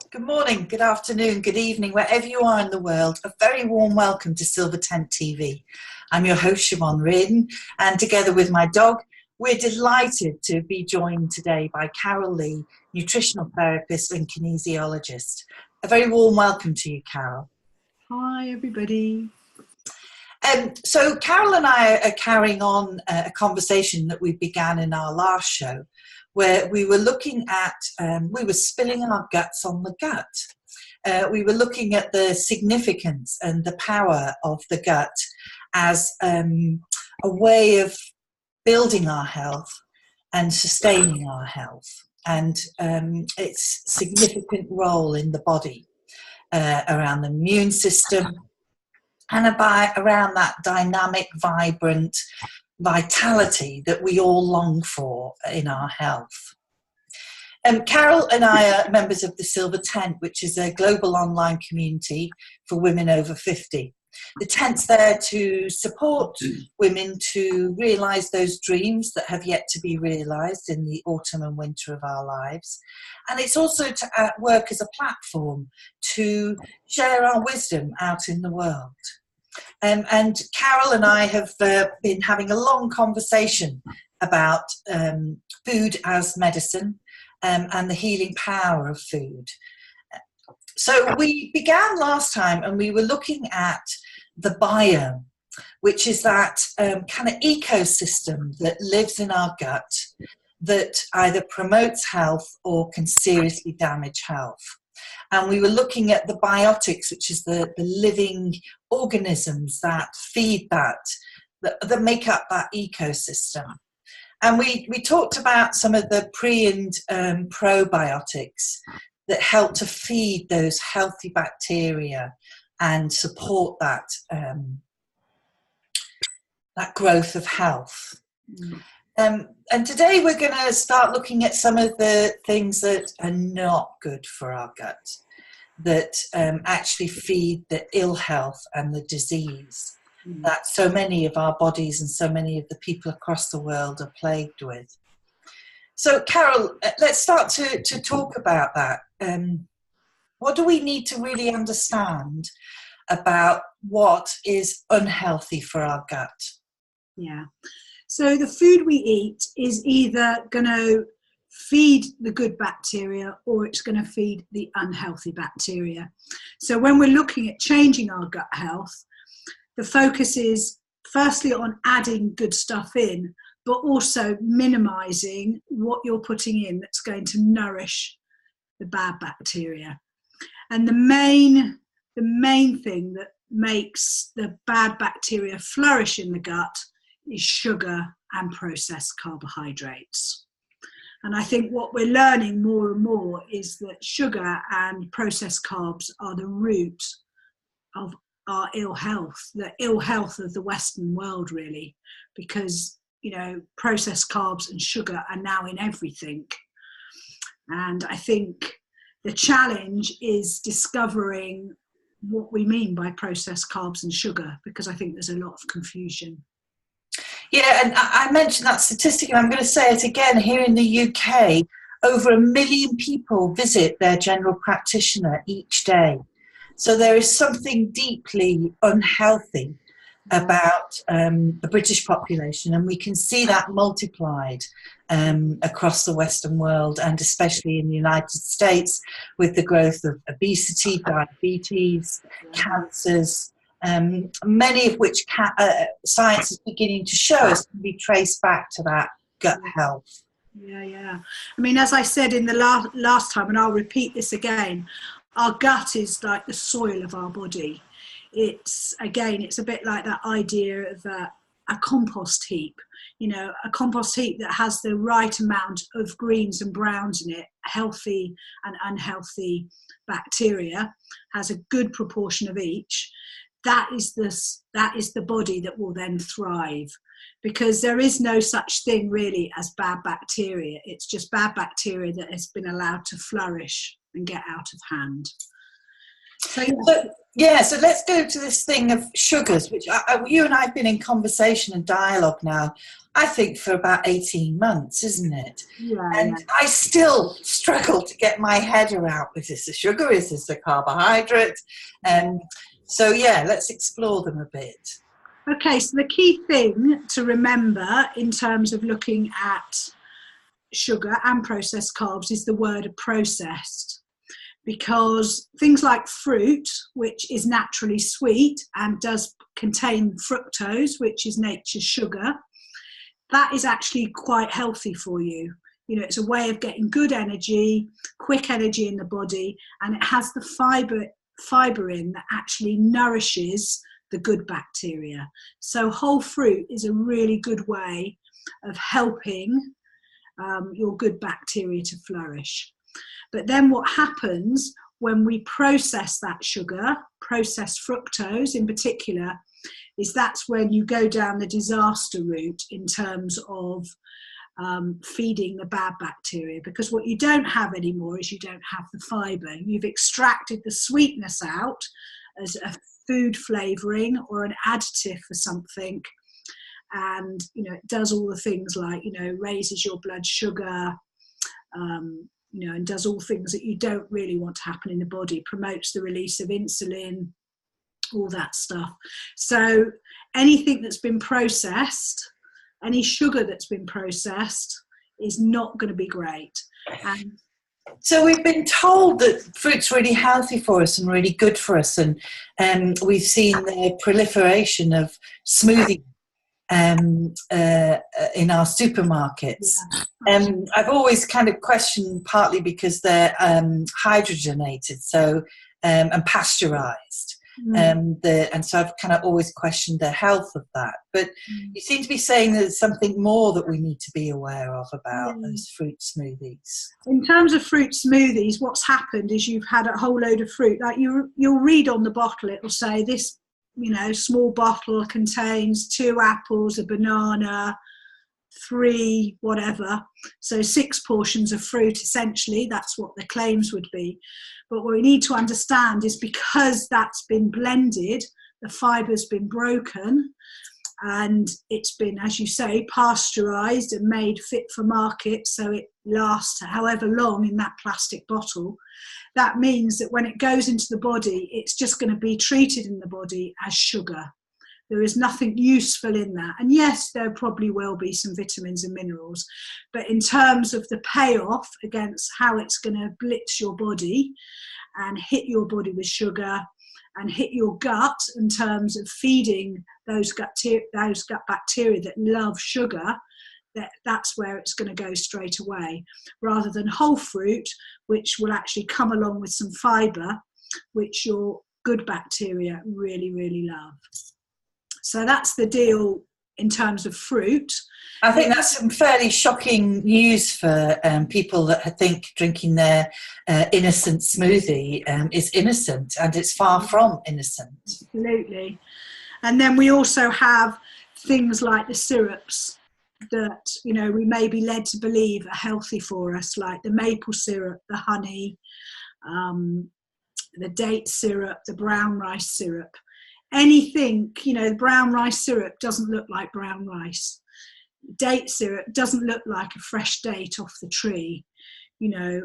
Good morning, good afternoon, good evening, wherever you are in the world. A very warm welcome to Silver Tent TV. I'm your host, Siobhan Riordan, and together with my dog, we're delighted to be joined today by Carol Lee, nutritional therapist and kinesiologist. A very warm welcome to you, Carol. Hi, everybody. So Carol and I are carrying on a conversation that we began in our last show, where we were looking at, we were spilling our guts on the gut. We were looking at the significance and the power of the gut as a way of building our health and sustaining our health, and its significant role in the body, around the immune system, and around that dynamic, vibrant vitality that we all long for in our health. Carol and I are members of the Silver Tent, which is a global online community for women over 50. The tent's there to support women to realise those dreams that have yet to be realised in the autumn and winter of our lives. And it's also to work as a platform to share our wisdom out in the world. And Carol and I have been having a long conversation about food as medicine and the healing power of food. So we began last time and we were looking at the biome, which is that kind of ecosystem that lives in our gut that either promotes health or can seriously damage health. And we were looking at the biotics, which is the living organisms that feed that make up that ecosystem. And we talked about some of the pre and probiotics that help to feed those healthy bacteria and support that that growth of health. And today we're going to start looking at some of the things that are not good for our gut, that actually feed the ill health and the disease that so many of our bodies and so many of the people across the world are plagued with. So Carol, let's start to talk about that. What do we need to really understand about what is unhealthy for our gut? Yeah. So the food we eat is either going to feed the good bacteria or it's going to feed the unhealthy bacteria. So when we're looking at changing our gut health, the focus is firstly on adding good stuff in, but also minimizing what you're putting in that's going to nourish the bad bacteria. And the main thing that makes the bad bacteria flourish in the gut is sugar and processed carbohydrates. And I think what we're learning more and more is that sugar and processed carbs are the root of our ill health, the ill health of the Western world, really, because, processed carbs and sugar are now in everything. And I think the challenge is discovering what we mean by processed carbs and sugar, because I think there's a lot of confusion. Yeah, and I mentioned that statistic, and I'm going to say it again. Here in the UK, over 1 million people visit their general practitioner each day. So there is something deeply unhealthy about the British population, and we can see that multiplied across the Western world, and especially in the United States with the growth of obesity, diabetes, cancers, many of which science is beginning to show us can be traced back to that gut health. Yeah. I mean, as I said in the last time, and I'll repeat this again, our gut is like the soil of our body. It's a bit like that idea of a compost heap, a compost heap that has the right amount of greens and browns in it, healthy and unhealthy bacteria, has a good proportion of each. That is the body that will then thrive, because there is no such thing really as bad bacteria. It's just bad bacteria that has been allowed to flourish and get out of hand. So yeah. So let's go to this thing of sugars, which you and I have been in conversation and dialogue now, I think, for about 18 months, isn't it? Yeah, and I still struggle to get my head around, is this a sugar, is this a carbohydrate? So yeah, let's explore them a bit. Okay, so the key thing to remember in terms of looking at sugar and processed carbs is the word processed. Because things like fruit, which is naturally sweet and does contain fructose, which is nature's sugar, that is actually quite healthy for you. You know, it's a way of getting good energy, quick energy in the body, and it has the fibre in that actually nourishes the good bacteria. So whole fruit is a really good way of helping your good bacteria to flourish. But then what happens when we process that sugar, process fructose in particular, is that's when you go down the disaster route in terms of feeding the bad bacteria. Because what you don't have anymore is you don't have the fibre. You've extracted the sweetness out as a food flavouring or an additive for something. And, you know, it does all the things like, you know, raises your blood sugar, you know, and does all things that you don't really want to happen in the body, promotes the release of insulin, all that stuff. So anything that's been processed, any sugar that's been processed is not going to be great. And so we've been told that fruit's really healthy for us and really good for us, and we've seen the proliferation of smoothies in our supermarkets. yeah, I've always kind of questioned, partly because they're hydrogenated, so and pasteurized, and so I've kind of always questioned the health of that. But you seem to be saying there's something more that we need to be aware of about those fruit smoothies. In terms of fruit smoothies, what's happened is you've had a whole load of fruit. Like you'll read on the bottle, it'll say this, you know, small bottle contains 2 apples, a banana, 3 whatever, so 6 portions of fruit. Essentially, that's what the claims would be. But what we need to understand is, because that's been blended, the fiber's been broken, and it's been, as you say, pasteurized and made fit for market, so it lasts however long in that plastic bottle. That means that when it goes into the body, it's just going to be treated in the body as sugar. There is nothing useful in that. And yes, there probably will be some vitamins and minerals, but in terms of the payoff against how it's going to blitz your body and hit your body with sugar and hit your gut in terms of feeding those gut bacteria that love sugar, that's where it's going to go straight away, rather than whole fruit, which will actually come along with some fibre, which your good bacteria really, really love. So that's the deal in terms of fruit. I think that's some fairly shocking news for people that think drinking their innocent smoothie is innocent, and it's far from innocent. Absolutely. And then we also have things like the syrups that, you know, we may be led to believe are healthy for us, like the maple syrup, the honey, the date syrup, the brown rice syrup. Anything, you know, brown rice syrup doesn't look like brown rice. Date syrup doesn't look like a fresh date off the tree. You know,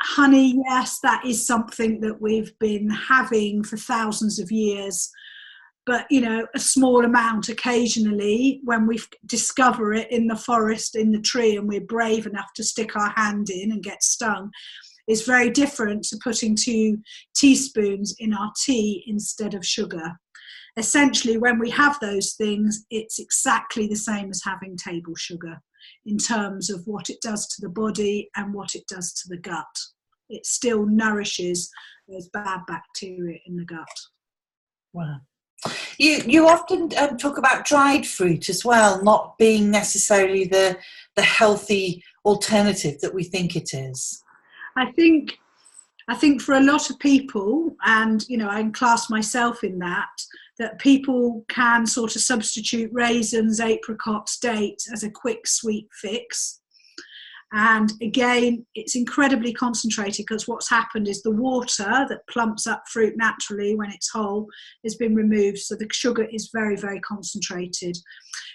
honey, yes, that is something that we've been having for thousands of years, but, you know, a small amount occasionally when we discover it in the forest, in the tree, and we're brave enough to stick our hand in and get stung, is very different to putting 2 teaspoons in our tea instead of sugar. Essentially, when we have those things, it's exactly the same as having table sugar in terms of what it does to the body and what it does to the gut. It still nourishes those bad bacteria in the gut. Wow. You often talk about dried fruit as well, not being necessarily the healthy alternative that we think it is. I think for a lot of people, and, you know, I can class myself in that people can sort of substitute raisins, apricots, dates as a quick sweet fix. And again, it's incredibly concentrated, because what's happened is the water that plumps up fruit naturally when it's whole has been removed. So the sugar is very, very concentrated.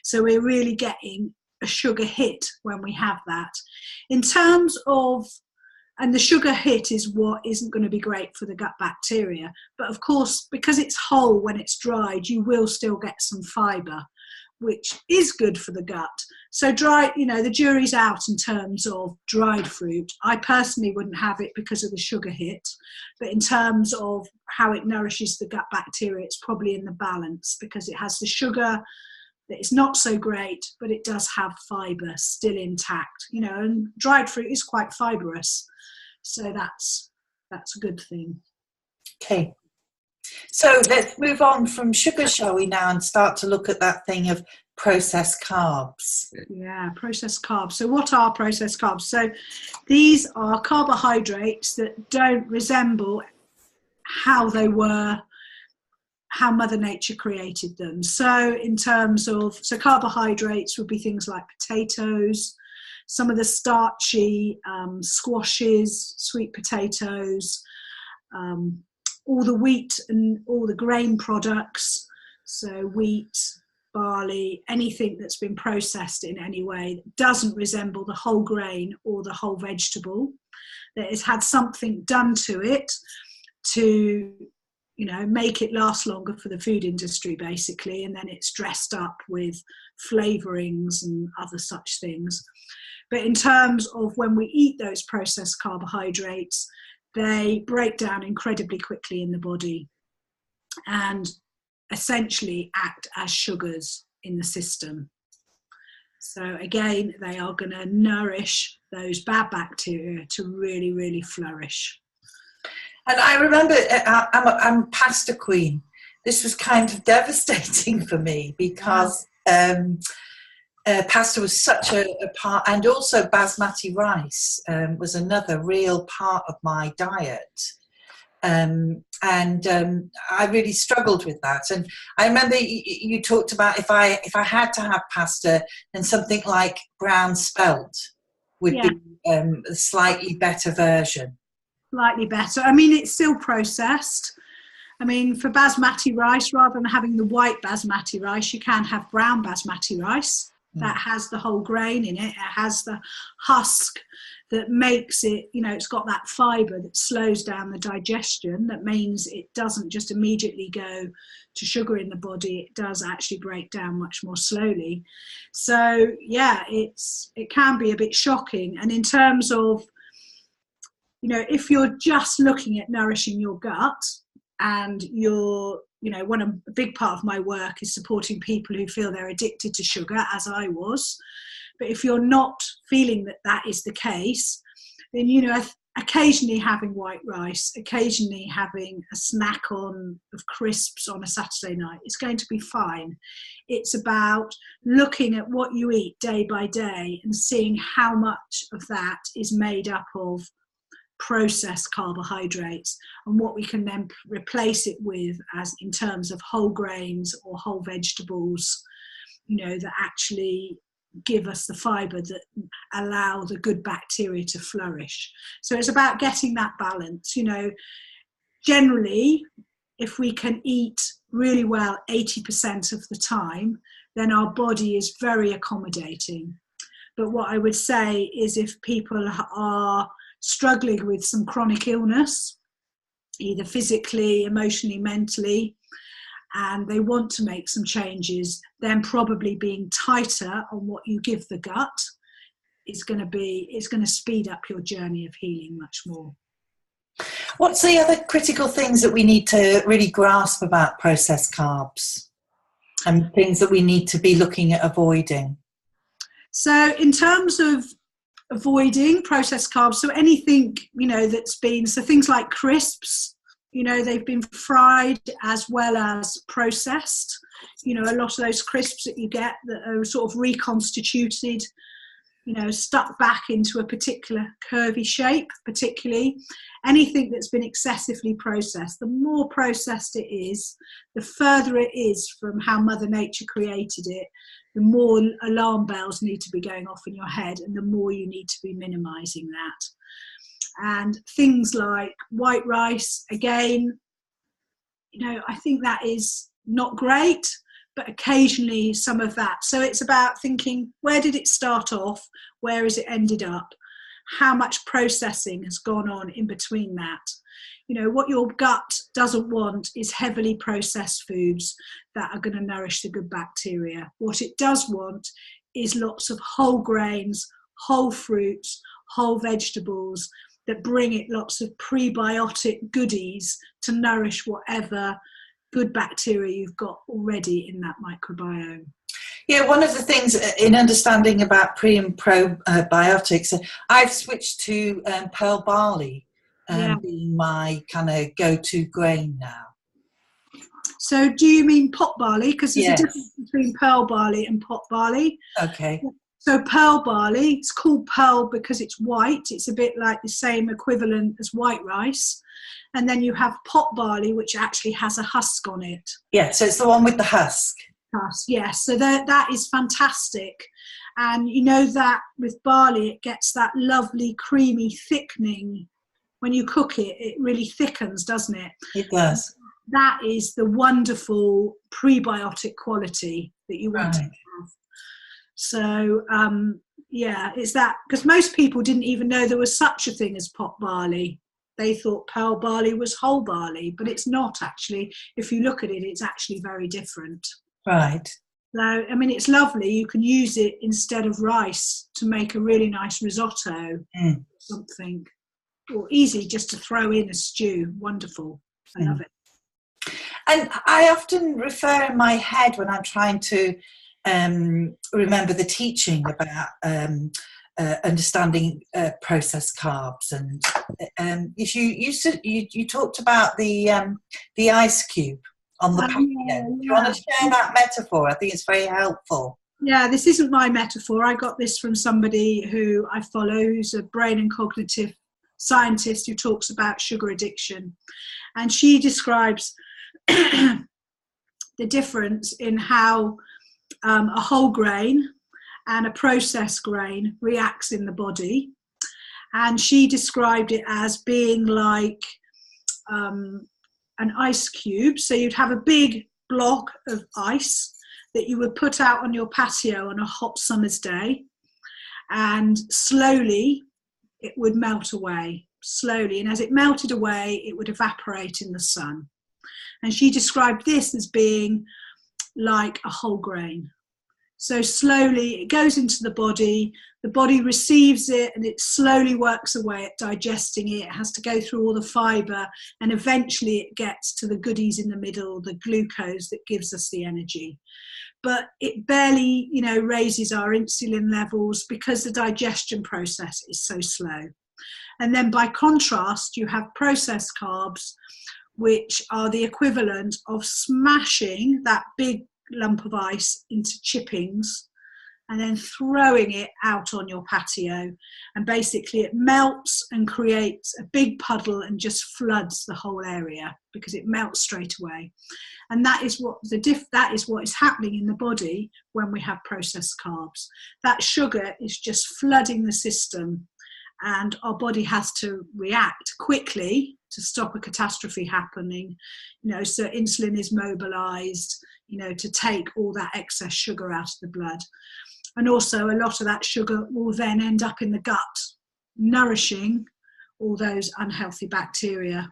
So we're really getting a sugar hit when we have that. In terms of, and the sugar hit is what isn't going to be great for the gut bacteria. But of course, because it's whole when it's dried, you will still get some fibre, which is good for the gut. So dry, the jury's out in terms of dried fruit. I personally wouldn't have it because of the sugar hit, but in terms of how it nourishes the gut bacteria, it's probably in the balance, because it has the sugar that is not so great, but it does have fibre still intact, and dried fruit is quite fibrous. So that's a good thing. Okay. So let's move on from sugar, shall we now, and start to look at that thing of processed carbs. Yeah, processed carbs. So what are processed carbs? So these are carbohydrates that don't resemble how they were, how Mother Nature created them. So in terms of, carbohydrates would be things like potatoes, some of the starchy squashes, sweet potatoes, all the wheat and all the grain products, so wheat, barley, anything that's been processed in any way that doesn't resemble the whole grain or the whole vegetable, that has had something done to it to, make it last longer for the food industry, basically, and then it's dressed up with flavourings and other such things. But in terms of when we eat those processed carbohydrates, they break down incredibly quickly in the body and essentially act as sugars in the system. So again, they are going to nourish those bad bacteria to really, really flourish. And I remember, I'm a pasta queen. This was kind of devastating for me, because pasta was such a part, and also basmati rice was another real part of my diet. And I really struggled with that. And I remember you talked about if I had to have pasta, then something like brown spelt would be a slightly better version. Slightly better. I mean, it's still processed. I mean, for basmati rice, rather than having the white basmati rice, you can have brown basmati rice. That has the whole grain in it. It has the husk that makes it, it's got that fibre that slows down the digestion. That means it doesn't just immediately go to sugar in the body. It does actually break down much more slowly. So, it can be a bit shocking. And in terms of, if you're just looking at nourishing your gut, and you're, a big part of my work is supporting people who feel they're addicted to sugar, as I was. But if you're not feeling that is the case, then, occasionally having white rice, occasionally having a snack of crisps on a Saturday night, it's going to be fine. It's about looking at what you eat day by day and seeing how much of that is made up of processed carbohydrates, and what we can then replace it with as in terms of whole grains or whole vegetables, that actually give us the fibre that allow the good bacteria to flourish. So it's about getting that balance. Generally, if we can eat really well 80% of the time, then our body is very accommodating. But what I would say is, if people are struggling with some chronic illness, either physically, emotionally, mentally, and they want to make some changes, then probably being tighter on what you give the gut is going to speed up your journey of healing much more. What's the other critical things that we need to really grasp about processed carbs, and things that we need to be looking at avoiding? So in terms of avoiding processed carbs, so anything that's been, so things like crisps, they've been fried as well as processed. A lot of those crisps that you get that are sort of reconstituted, stuck back into a particular curvy shape, particularly anything that's been excessively processed. The more processed it is, the further it is from how Mother Nature created it, the more alarm bells need to be going off in your head, and the more you need to be minimizing that. And things like white rice, again, I think that is not great, but occasionally some of that. So it's about thinking, where did it start off? Where has it ended up? How much processing has gone on in between that? What your gut doesn't want is heavily processed foods that are going to nourish the good bacteria. What it does want is lots of whole grains, whole fruits, whole vegetables that bring it lots of prebiotic goodies to nourish whatever good bacteria you've got already in that microbiome. Yeah, one of the things in understanding about pre and probiotics, I've switched to pearl barley being my kind of go-to grain now. So do you mean pot barley? Because there's Yes. a difference between pearl barley and pot barley. Okay. So pearl barley, it's called pearl because it's white. It's a bit like the same equivalent as white rice. And then you have pot barley, which actually has a husk on it. Yeah, so it's the one with the husk. Yes, so that is fantastic. And that with barley, it gets that lovely creamy thickening. When you cook it, it really thickens, doesn't it? It does. That is the wonderful prebiotic quality that you want to have. So, it's that, because most people didn't even know there was such a thing as pot barley. They thought pearl barley was whole barley, but it's not actually. If you look at it, it's actually very different. Right. So, it's lovely. You can use it instead of rice to make a really nice risotto or something. Or easy just to throw in a stew. Wonderful. I love it. And I often refer in my head when I'm trying to remember the teaching about understanding processed carbs, and if you talked about the ice cube on the patio. Do you want to share that metaphor? I think it's very helpful. Yeah, this isn't my metaphor. I got this from somebody who I follow, who's a brain and cognitive scientist who talks about sugar addiction, and she describes the difference in how a whole grain and a processed grain reacts in the body. And she described it as being like an ice cube. So you'd have a big block of ice that you would put out on your patio on a hot summer's day, and slowly it would melt away, slowly. And as it melted away, it would evaporate in the sun. And she described this as being like a whole grain. So slowly it goes into the body receives it, and it slowly works away at digesting it. It has to go through all the fibre, and eventually it gets to the goodies in the middle, the glucose that gives us the energy. But it barely, raises our insulin levels because the digestion process is so slow. And then by contrast, you have processed carbs, which are the equivalent of smashing that big lump of ice into chippings and then throwing it out on your patio. And basically it melts and creates a big puddle and just floods the whole area because it melts straight away. And that is what is happening in the body when we have processed carbs. That sugar is just flooding the system, and our body has to react quickly to stop a catastrophe happening. So insulin is mobilized, to take all that excess sugar out of the blood. And also a lot of that sugar will then end up in the gut, nourishing all those unhealthy bacteria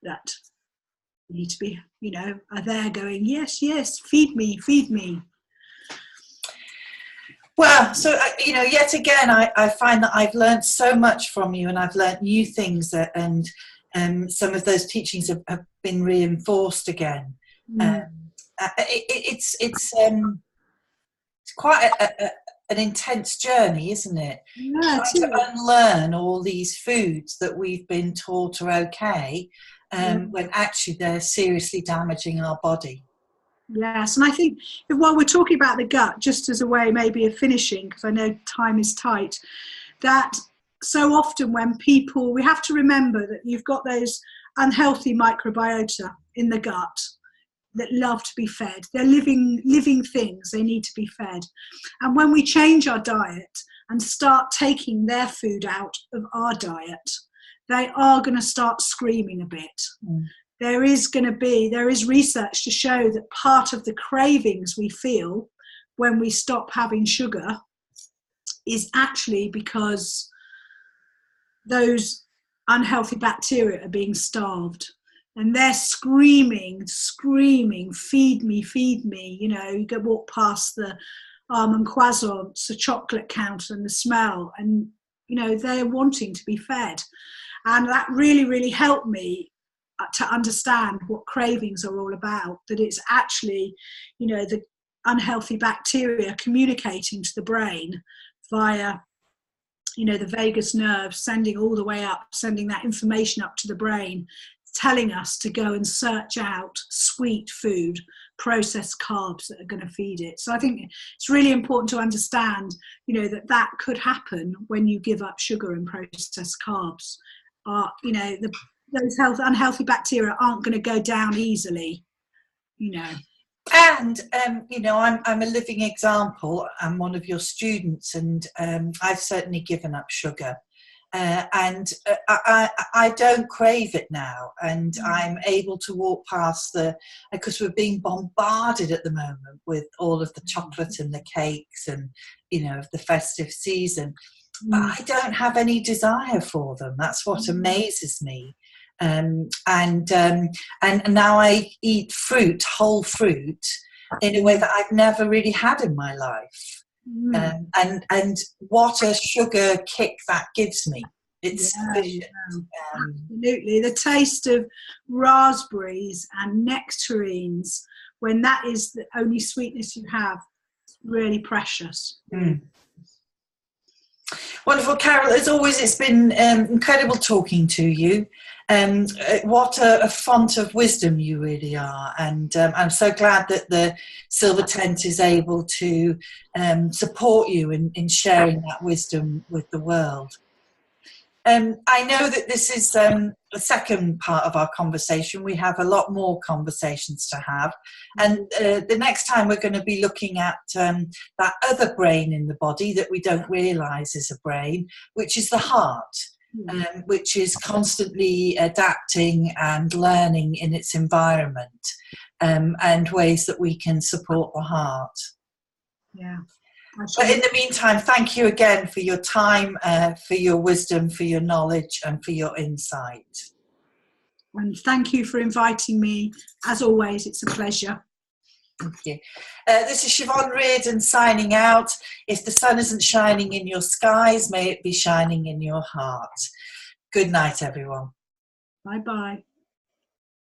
that need to be, are there going, yes, feed me. Well, so, yet again, I find that I've learned so much from you, and I've learned new things, and some of those teachings have been reinforced again. It's quite an intense journey, isn't it? Yeah, trying to unlearn all these foods that we've been taught are okay, when actually they're seriously damaging our body. Yes, and I think while we're talking about the gut, just as a way maybe of finishing, because I know time is tight, that so often when we have to remember that you've got those unhealthy microbiota in the gut. that love to be fed. They're living things. They need to be fed. And when we change our diet and start taking their food out of our diet, they are going to start screaming a bit. Mm. There is research to show that part of the cravings we feel when we stop having sugar is actually because those unhealthy bacteria are being starved. And they're screaming, feed me. You know, you go walk past the almond croissants, the chocolate counter and the smell, and, you know, they're wanting to be fed. And that really, really helped me to understand what cravings are all about, that it's actually, you know, the unhealthy bacteria communicating to the brain via, you know, the vagus nerve, sending all the way up, sending that information up to the brain, telling us to go and search out sweet food, processed carbs that are going to feed it. So I think it's really important to understand, you know, that could happen when you give up sugar and processed carbs. You know, those unhealthy bacteria aren't going to go down easily, you know. And, you know, I'm a living example. I'm one of your students, and I've certainly given up sugar. And I don't crave it now, and I'm able to walk past because we're being bombarded at the moment with all of the chocolate and the cakes and, you know, the festive season, but I don't have any desire for them. That's what amazes me. And now I eat fruit, whole fruit, in a way that I've never really had in my life. And what a sugar kick that gives me. It's sufficient. Absolutely. The taste of raspberries and nectarines, when that is the only sweetness you have, it's really precious. Wonderful, Carol. As always, it's been incredible talking to you. What a font of wisdom you really are, and I'm so glad that the Silver Tent is able to support you in sharing that wisdom with the world. I know that this is the second part of our conversation. We have a lot more conversations to have, and the next time we're going to be looking at that other brain in the body that we don't realise is a brain, which is the heart. Which is constantly adapting and learning in its environment, and ways that we can support the heart. Yeah. But in the meantime, thank you again for your time, for your wisdom, for your knowledge, and for your insight. And thank you for inviting me. As always, it's a pleasure. Thank you. This is Siobhan Riordan signing out. If the sun isn't shining in your skies, may it be shining in your heart. Good night, everyone. Bye-bye.